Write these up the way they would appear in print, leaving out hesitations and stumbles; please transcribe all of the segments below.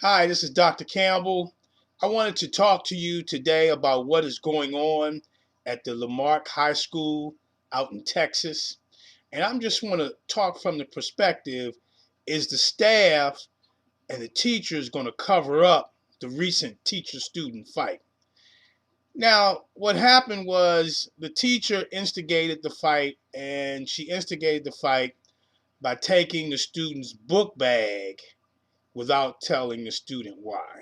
Hi, this is Dr. Campbell. I wanted to talk to you today about what is going on at the Marque High School out in Texas. And I'm just want to talk from the perspective, is the staff and the teachers going to cover up the recent teacher-student fight? Now, what happened was the teacher instigated the fight, and she instigated the fight by taking the student's book bag without telling the student why.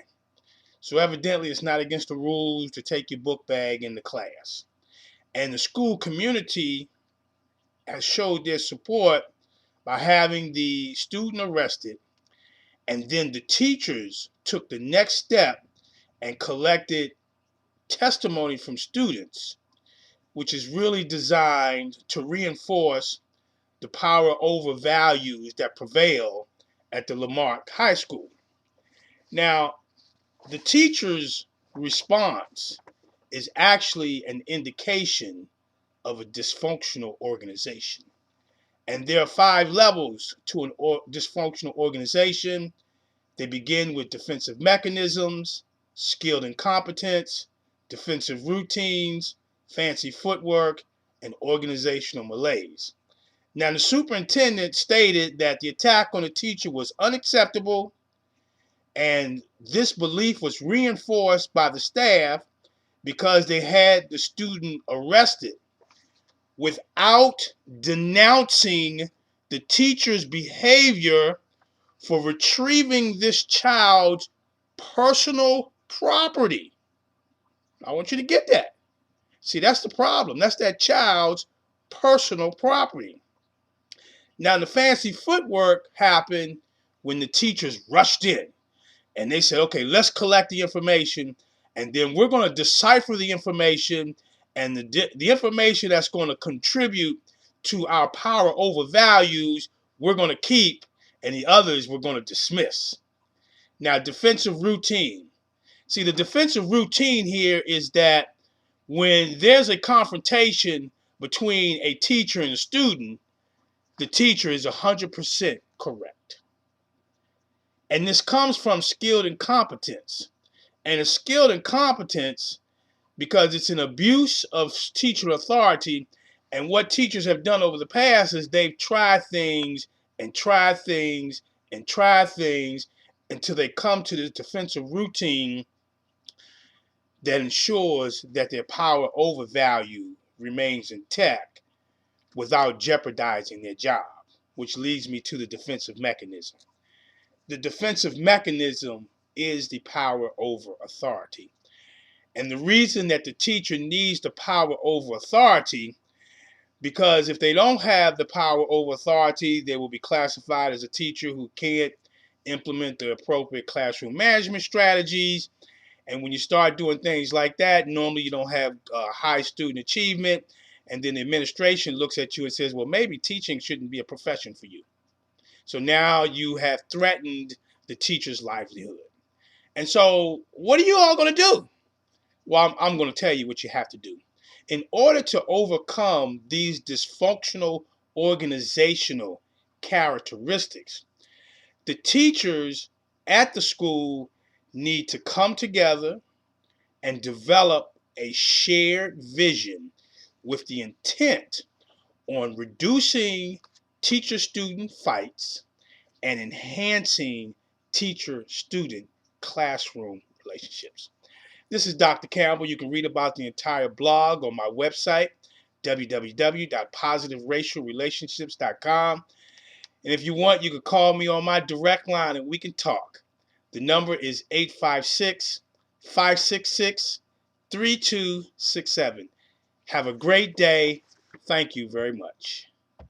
So evidently it's not against the rules to take your book bag in the class. And the school community has showed their support by having the student arrested. And then the teachers took the next step and collected testimony from students, which is really designed to reinforce the power over values that prevail at the Marque High School. Now, the teacher's response is actually an indication of a dysfunctional organization. And there are 5 levels to an dysfunctional organization. They begin with defensive mechanisms, skilled incompetence, defensive routines, fancy footwork, and organizational malaise. Now, the superintendent stated that the attack on the teacher was unacceptable, and this belief was reinforced by the staff because they had the student arrested without denouncing the teacher's behavior for retrieving this child's personal property. I want you to get that. See, that's the problem. That's that child's personal property. Now, the fancy footwork happened when the teachers rushed in and they said, okay, let's collect the information, and then we're going to decipher the information, and the information that's going to contribute to our power over values, we're going to keep, and the others we're going to dismiss. Now, defensive routine. See, the defensive routine here is that when there's a confrontation between a teacher and a student, the teacher is 100% correct. And this comes from skilled incompetence. And it's skilled incompetence because it's an abuse of teacher authority. And what teachers have done over the past is they've tried things and tried things and tried things until they come to this defensive routine that ensures that their power over value remains intact without jeopardizing their job, which leads me to the defensive mechanism. The defensive mechanism is the power over authority. And the reason that the teacher needs the power over authority, because if they don't have the power over authority, they will be classified as a teacher who can't implement the appropriate classroom management strategies. And when you start doing things like that, normally you don't have high student achievement. And then the administration looks at you and says, well, maybe teaching shouldn't be a profession for you. So now you have threatened the teacher's livelihood. And so what are you all going to do? Well, I'm going to tell you what you have to do. In order to overcome these dysfunctional organizational characteristics, the teachers at the school need to come together and develop a shared vision with the intent on reducing teacher-student fights and enhancing teacher-student classroom relationships. This is Dr. Campbell. You can read about the entire blog on my website, www.positiveracialrelationships.com. And if you want, you can call me on my direct line and we can talk. The number is 856 566 3267. Have a great day. Thank you very much.